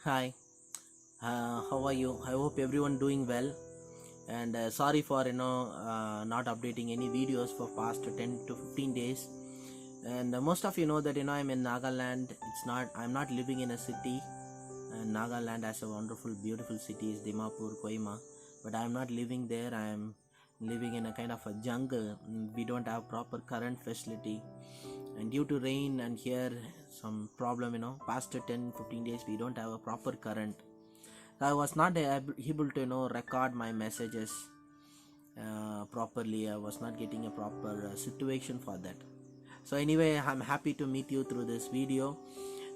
Hi, how are you? I hope everyone doing well. And sorry for not updating any videos for past 10 to 15 days. And most of you know that I'm in Nagaland. I'm not living in a city. And Nagaland has a wonderful, beautiful city is Dimapur, Koima. But I'm not living there. I'm living in a kind of a jungle. We don't have proper current facility, and due to rain and here some problem, past 10-15 days we don't have a proper current. I was not able to record my messages properly. I was not getting a proper situation for that. So anyway, I'm happy to meet you through this video,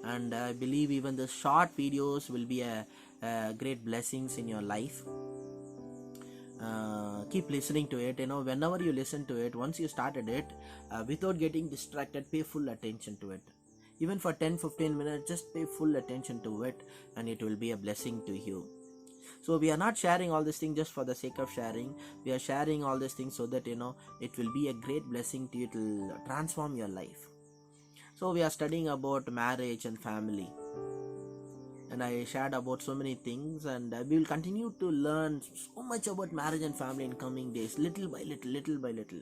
and I believe even the short videos will be a great blessings in your life. Keep listening to it. Whenever you listen to it, once you started it, without getting distracted, pay full attention to it. Even for 10-15 minutes, just pay full attention to it, and it will be a blessing to you. So we are not sharing all these things just for the sake of sharing. We are sharing all these things so that it will be a great blessing to you. It will transform your life. So we are studying about marriage and family, and I shared about so many things, and we will continue to learn so much about marriage and family in coming days, little by little.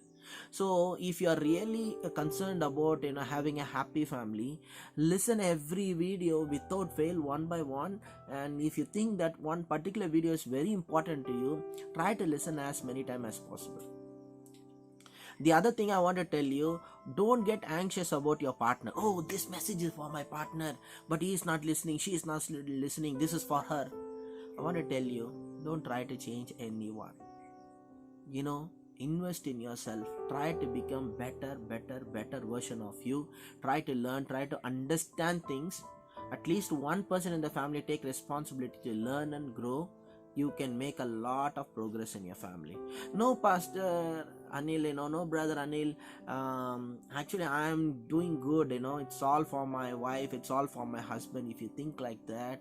So if you are really concerned about having a happy family, listen every video without fail, one by one. And if you think that one particular video is very important to you, try to listen as many times as possible. The other thing I want to tell you, don't get anxious about your partner. Oh, this message is for my partner, but he is not listening, she is not listening, this is for her. I want to tell you, don't try to change anyone. Invest in yourself. Try to become better version of you. Try to learn, try to understand things. At least one person in the family take responsibility to learn and grow. You can make a lot of progress in your family. No, Pastor Anil, no, Brother Anil, actually I am doing good, it's all for my wife, it's all for my husband. If you think like that,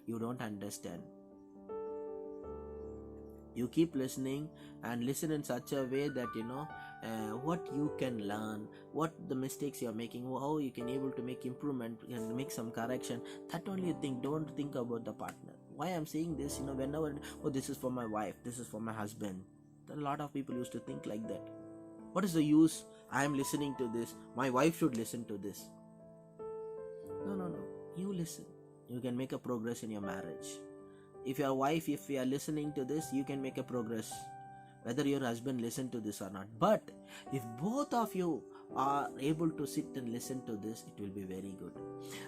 you don't understand. You keep listening, and listen in such a way that what you can learn, what the mistakes you're making, how you can able to make improvement and make some correction. That only you think. Don't think about the partner. Why I'm saying this, whenever, oh, this is for my wife, this is for my husband. A lot of people used to think like that. What is the use? I am listening to this, my wife should listen to this. No, you listen. You can make a progress in your marriage. If your wife, if you are listening to this, you can make a progress, whether your husband listen to this or not. But if both of you are able to sit and listen to this, it will be very good.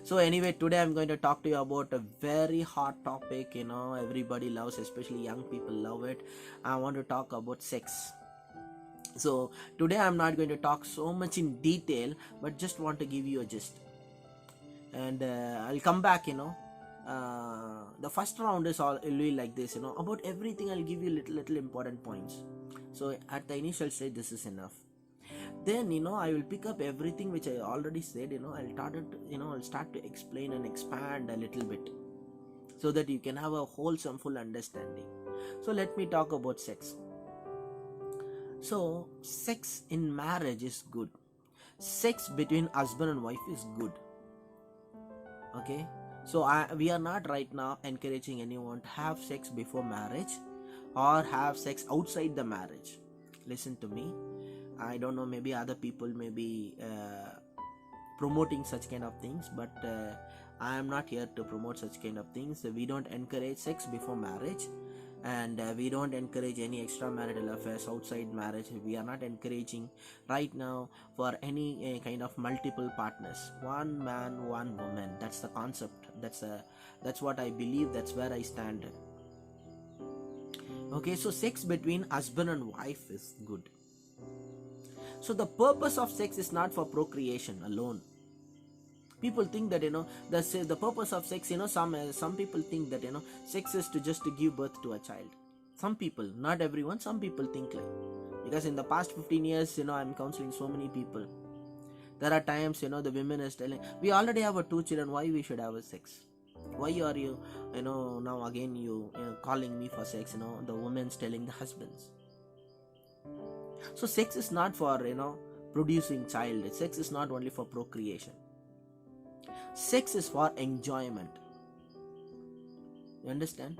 So anyway, today I'm going to talk to you about a very hot topic. Everybody loves, especially young people love it. I want to talk about sex. So today I'm not going to talk so much in detail, but just want to give you a gist, and I'll come back. The first round is all will be like this. About everything I'll give you little important points. So at the initial stage, this is enough. Then I will pick up everything which I already said. I'll start to explain and expand a little bit, so that you can have a wholesome full understanding. So let me talk about sex. So sex in marriage is good. Sex between husband and wife is good. Okay, so we are not right now encouraging anyone to have sex before marriage or have sex outside the marriage. Listen to me. I don't know, maybe other people may be promoting such kind of things, but I am not here to promote such kind of things. We don't encourage sex before marriage, and we don't encourage any extramarital affairs outside marriage. We are not encouraging right now for any kind of multiple partners. One man, one woman. That's the concept. That's what I believe. That's where I stand. Okay, so sex between husband and wife is good. So the purpose of sex is not for procreation alone. People think that the purpose of sex, some people think that sex is just to give birth to a child. Some people, not everyone, some people think like, because in the past 15 years I'm counseling so many people. There are times the women is telling, we already have 2 children, why we should have a sex? Why are you now again you calling me for sex? The women's telling the husbands. So sex is not for producing child. Sex is not only for procreation. Sex is for enjoyment. You understand?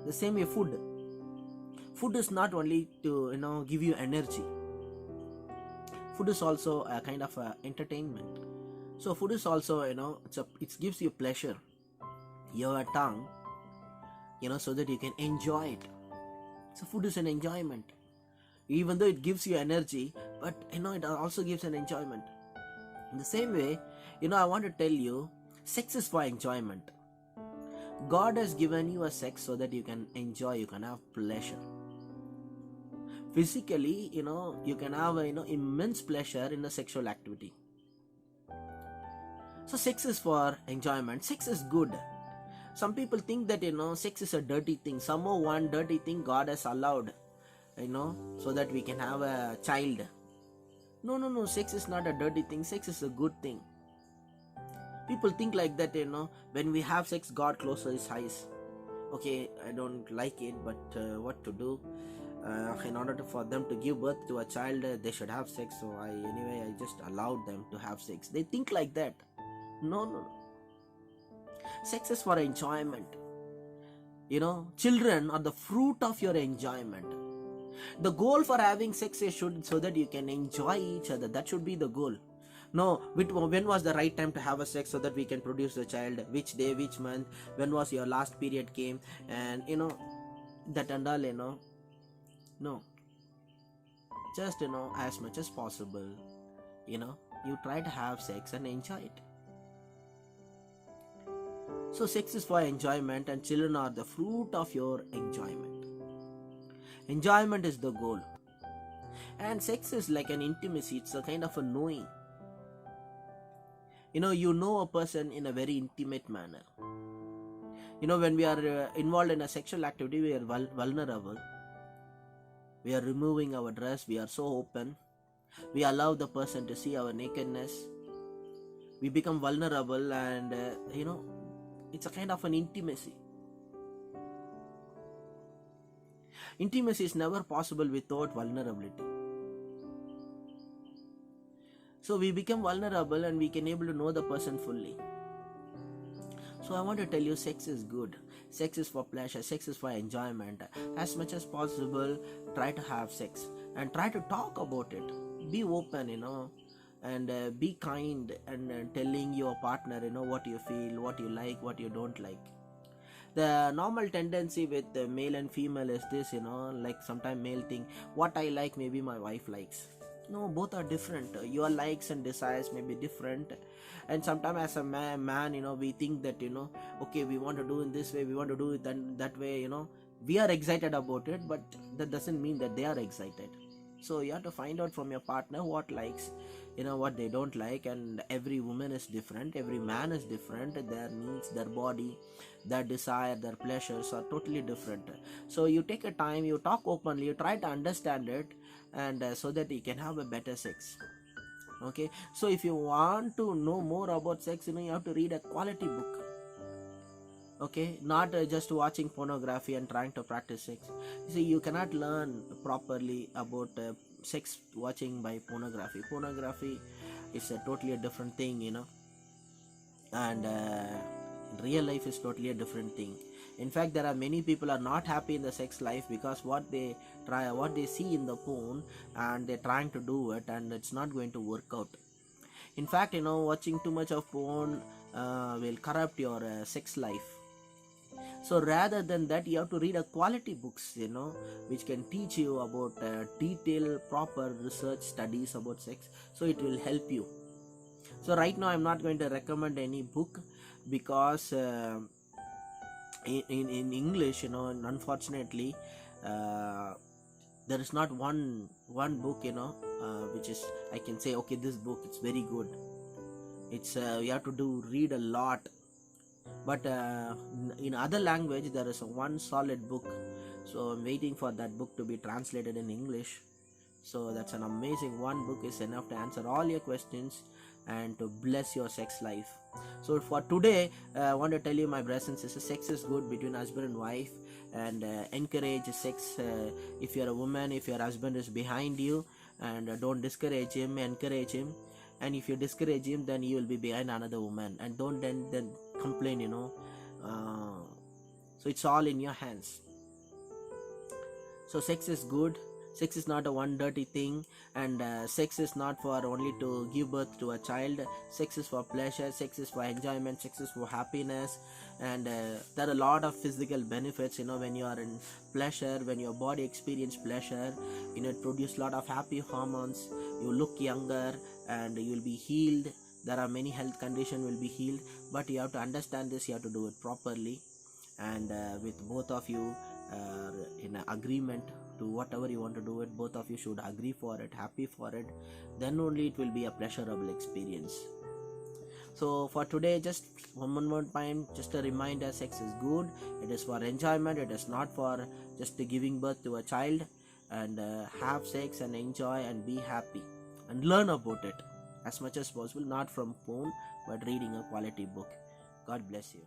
The same way food is not only to give you energy. Food is also a kind of entertainment. So food is also, it gives you pleasure, your tongue, so that you can enjoy it. So food is an enjoyment, even though it gives you energy, but it also gives an enjoyment. In the same way, I want to tell you, sex is for enjoyment. God has given you a sex so that you can enjoy, you can have pleasure. Physically, you can have immense pleasure in a sexual activity. So sex is for enjoyment. Sex is good. Some people think that sex is a dirty thing. Somehow one dirty thing God has allowed, so that we can have a child. No, sex is not a dirty thing. Sex is a good thing. People think like that, when we have sex, God closes his eyes. Okay, I don't like it, but what to do? In order for them to give birth to a child, they should have sex. So I just allowed them to have sex. They think like that. No. Sex is for enjoyment. Children are the fruit of your enjoyment. The goal for having sex is so that you can enjoy each other. That should be the goal. No, when was the right time to have a sex so that we can produce a child? Which day, which month? When was your last period came? And that and all. No. Just as much as possible, you try to have sex and enjoy it. So sex is for enjoyment, and children are the fruit of your enjoyment. Enjoyment is the goal. And sex is like an intimacy. It's a kind of a knowing. You know a person in a very intimate manner. When we are involved in a sexual activity, we are vulnerable. We are removing our dress. We are so open. We allow the person to see our nakedness. We become vulnerable, and it's a kind of an intimacy. Intimacy is never possible without vulnerability. So we become vulnerable and we can able to know the person fully. So I want to tell you, sex is good. Sex is for pleasure. Sex is for enjoyment. As much as possible, try to have sex and try to talk about it. Be open, and be kind, and telling your partner, what you feel, what you like, what you don't like. The normal tendency with male and female is this, like sometimes male think, what I like, maybe my wife likes. No, both are different. Your likes and desires may be different, and sometimes as a man, we think that okay, we want to do in this way, we want to do it that way. We are excited about it, but that doesn't mean that they are excited. So you have to find out from your partner what likes, what they don't like. And every woman is different, every man is different. Their needs, their body, their desire, their pleasures are totally different. So you take a time, you talk openly, you try to understand it, and so that you can have a better sex. Okay, so if you want to know more about sex, you have to read a quality book. Okay, not just watching pornography and trying to practice sex. See, you cannot learn properly about sex watching by pornography. Pornography is a totally a different thing, and real life is totally a different thing. In fact, there are many people are not happy in the sex life because what they see in the porn, and they're trying to do it, and it's not going to work out. In fact, watching too much of porn will corrupt your sex life. So rather than that, you have to read a quality books, which can teach you about detailed, proper research studies about sex. So it will help you. So right now, I'm not going to recommend any book because in English, unfortunately, there is not one book, which is I can say, okay, this book, it's very good. It's you have to read a lot. But in other language, there is one solid book. So I'm waiting for that book to be translated in English. So that's an amazing one book is enough to answer all your questions and to bless your sex life. So for today, I want to tell you, my brothers and sisters, sex is good between husband and wife, and encourage sex. If you're a woman, if your husband is behind you, and don't discourage him, encourage him. And if you discourage him, then you will be behind another woman, and don't then complain, So it's all in your hands. So sex is good. Sex is not a one dirty thing, and sex is not for only to give birth to a child. Sex is for pleasure, sex is for enjoyment, sex is for happiness, and there are a lot of physical benefits. When you are in pleasure, when your body experience pleasure, it produces a lot of happy hormones. You look younger, and you will be healed. There are many health conditions will be healed, but you have to understand this. You have to do it properly, and with both of you in agreement to whatever you want to do it, both of you should agree for it, happy for it, then only it will be a pleasurable experience. So for today, just one more point, just a reminder, sex is good, it is for enjoyment, it is not for just giving birth to a child. And have sex and enjoy and be happy and learn about it as much as possible, not from phone but reading a quality book. God bless you.